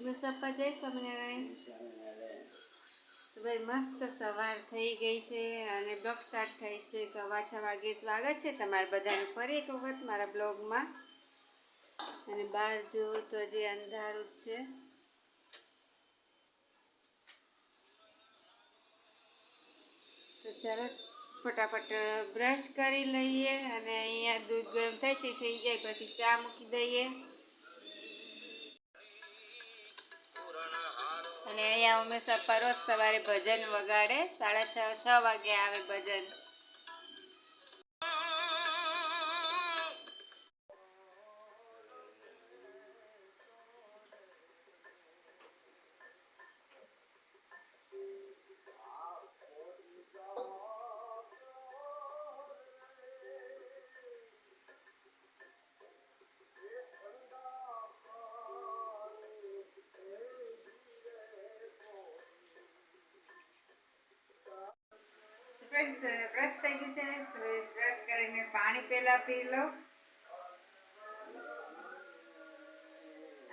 મુસાફા જય સ્વામિનારાયણ. તો ભાઈ મસ્ત સવાર થઈ ગઈ છે અને બ્લોગ સ્ટાર્ટ થઈ છે. 6:15 વાગે સ્વાગત છે તમારા બધાનું ફરી એક વખત મારા બ્લોગમાં. અને બહાર જુઓ તો હજી અંધારું જ છે. તો ચાલો ફટાફટ બ્રશ કરી લઈએ અને અહીંયા દૂધ ગરમ થઈ જાય પછી ચા મૂકી દઈએ. અને અહીંયા હંમેશા પરોજ સવારે ભજન વગાડે. 6:30 વાગે આવે ભજન. ફ્રેન્ડ્સ બ્રશ થઈ ગયું છે. બ્રશ કરીને પાણી પહેલા પી લો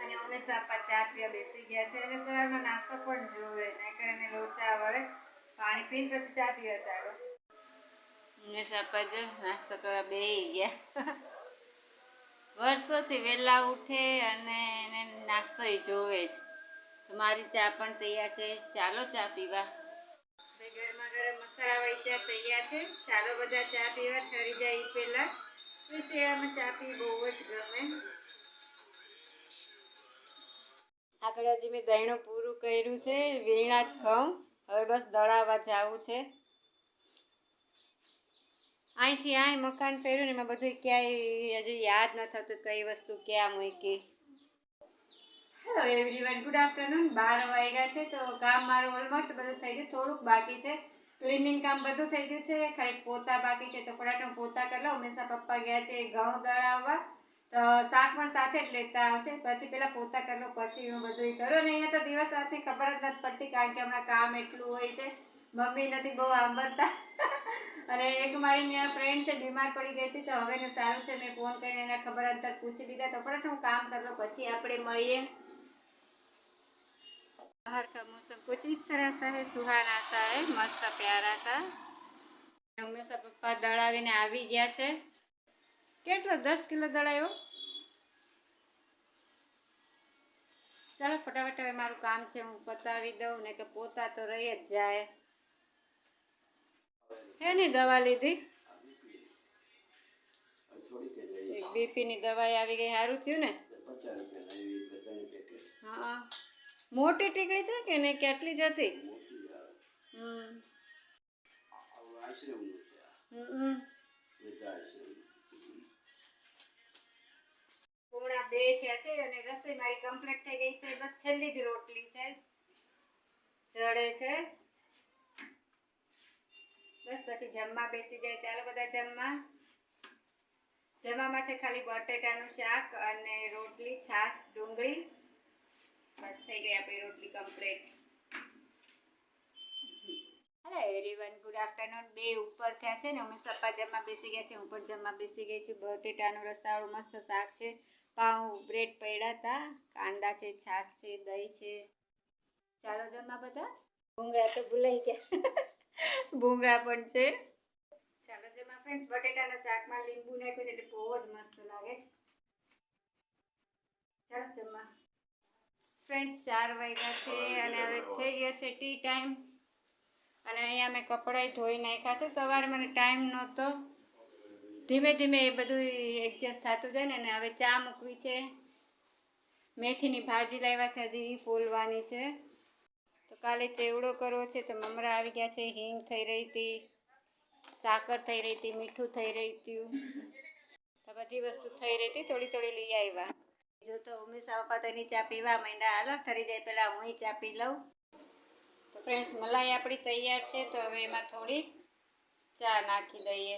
અને હંમેશા ચા પીવા બેસી ગયા છે. અને સવારમાં નાસ્તો પણ જોવે નહીં કરીને લોચા વડે પાણી પીને પછી ચા પીવા ચાલો. હંમેશા જ નાસ્તો કરવા બેસી ગયા. વર્ષોથી વહેલા ઉઠે અને એને નાસ્તો જોવે જ. તો મારી ચા પણ તૈયાર છે. ચાલો ચા પીવા. ગરમા ગરમ મસાલાવાળી ચા તૈયાર છે. ચાલો બધા ચા પીવા ઠરી જાય એ પહેલા. શિયાળામાં ચા પી બહુ જ ગમે. આગળ હજી મેં દહીણું પૂરું કર્યું છે. વીણા જ ઘઉં હવે બસ દળાવવા જવું છે. અહીંથી અહીં મકાન ફેર્યું ને એમાં બધું ક્યાંય હજી યાદ ન થતું કઈ વસ્તુ ક્યાં મૂકી. Hello everyone, good afternoon. 12 વાગ્યા છે તો કામ મારું ઓલમોસ્ટ બધું થઈ ગયું. થોડુંક બાકી છે. ક્લિનિંગ કામ બધું થઈ ગયું છે. ખાલી પોતા બાકી છે તો ફટાફટ પોતા કરી લો. હંમેશા પપ્પા ગયા છે ઘઉં દળાવવા તો શાક પણ સાથે જ લેતા આવશે. પછી પેલા પોતા કરી લો પછી હું બધું કરું. અને અહીંયા તો દિવસ રાતની ખબર જ નથી પડતી કારણ કે હમણાં કામ એટલું હોય છે. મમ્મી નથી બહુ સાંભળતા. અને એક મારી ફ્રેન્ડ છે બીમાર પડી ગઈ હતી તો હવે ને સારું છે. મેં ફોન કરીને એના ખબર અંતર પૂછી લીધા. તો ફટાફટ હું કામ કરી લો પછી આપણે મળીએ. बाहर का मौसम कुछ इस तरह सा है, सुहाना सा है, मस्त प्यारा सा. હંમેશા પપ્પા દળાવીને આવી ગયા છે. કેટલો 10 કિલો દળાયો. ચાલો ફટાફટ હવે મારું કામ છે હું પતાવી દઉં ને કે પોતા તો રહી જ જાય. એની દવા લીધી. બીપી ની દવા આવી ગઈ. સારું થયું ને. હા મોટી ટીકડી છે કે નહીં કેટલી જ હતી. પોણા 2 થયા છે અને રસોઈ મારી કમ્પ્લીટ થઈ ગઈ છે. બસ છેલ્લી જ રોટલી છે. ચડે છે બસ પછી જમવા બેસી જાય. ચાલો બધા જમવા. જમવામાં છે ખાલી બટેટાનું શાક અને રોટલી, છાશ, ડુંગળી. બસ થઈ ગઈ આપણી રોટલી complete. Hello everyone, good afternoon. 2 ઉપર થયા છે ને અમે સપ્પા જમવા બેસી ગયા છે. હું પણ જમવા બેસી ગઈ છું. બટેટાનું રસાવાળું મસ્ત શાક છે. પાઉં બ્રેડ પડ્યા હતા. કાંદા છે, છાશ છે, દહીં છે. ચાલો જમવા બધા. ભૂંગળા તો ભૂલાઈ ગયા. ભૂંગળા પણ છે. ચાલો જમવા ફ્રેન્ડ્સ. બટેટાના શાકમાં લીંબુ નાખ્યું એટલે બહુ જ મસ્ત લાગે. ચાલો જમવા ફ્રેન્ડ્સ. 4 વાગ્યા છે અને હવે થઈ ગયો છે ટી ટાઈમ. અને અહીંયા મેં કપડાં ધોઈ નાખ્યા છે. સવારે મને ટાઈમ નહોતો. ધીમે ધીમે એ બધું એડજસ્ટ થતું જાય ને. અને હવે ચા મૂકવી છે. મેથીની ભાજી લાવ્યા છે હજી ફોલવાની છે. તો કાલે ચેવડો કરવો છે તો મમરા આવી ગયા છે. હિંગ થઈ રહી હતી, સાકર થઈ રહી હતી, મીઠું થઈ રહી હતું. તો બધી વસ્તુ થઈ રહી હતી. થોડી થોડી લઈ આવ્યા. જો તો ઉમેશા પપ્પા તો એની ચા પીવા માંડ્યા. હાલો ઠરી જાય પહેલા હું ચા પી લઉં. તો ફ્રેન્ડ્સ મલાઈ આપણી તૈયાર છે. તો હવે એમાં થોડી ચા નાખી દઈએ.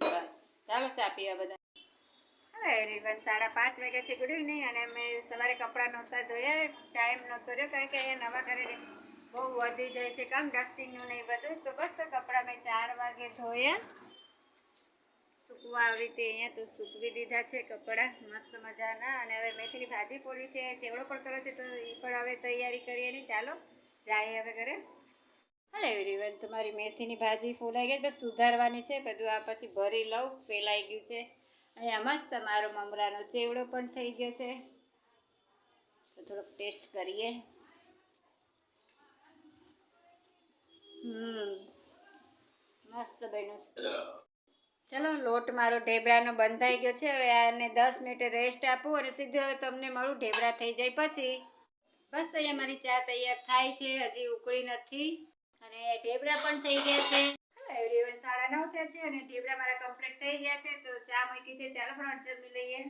બસ ચાલો ચા પીવા બધા. હવે એવરીવન 5:30 વાગ્યા છે. Good evening. અને મેં સવારે કપડાં નહોતા ધોયા. ટાઈમ નહોતો રહ્યો કારણ કે અહીંયા નવા ઘરે બહુ વધી જાય છે કામ ડસ્ટિંગનું ને એ બધું. તો બસ કપડાં મેં 4 વાગે ધોયા. સૂકવા આવી રીતે અહીંયા તો સૂકવી દીધા છે કપડાં મસ્ત મજાના. અને હવે મેથીની ભાજી પોળી છે, ચેવડો પણ કર્યો છે, તો એ પણ હવે તૈયારી કરીએ ને. ચાલો જાય હવે ઘરે. હાલો એવરીવન, તમારી મેથીની ભાજી ફૂલાઈ ગઈ, બસ સુધારવાની છે બધું. આ પછી ભરી લઉં, ફેલાઈ ગયું છે. અહીંયા મસ્ત મારો મમરાનો ચેવડો પણ થઈ ગયો છે, તો થોડોક ટેસ્ટ કરીએ. મસ્ત બન્યું છે. ચલો, લોટ મારો ઢેબરાનો બંધાઈ ગયો છે. હવે આને 10 મિનિટ રેસ્ટ આપું અને સીધું હવે તમને મળું ઢેબરા થઈ જાય પછી. બસ અહીંયા મારી ચા તૈયાર થાય છે, હજી ઉકળી નથી. અને ઢેબરા પણ થઈ ગયા છે. એવરીવન, 9:30 થયા છે અને ઢેબરા મારા કમ્પ્લીટ થઈ ગયા છે. તો ચા મૂકી છે, ચાલો ફટાફટ જમી લઈએ.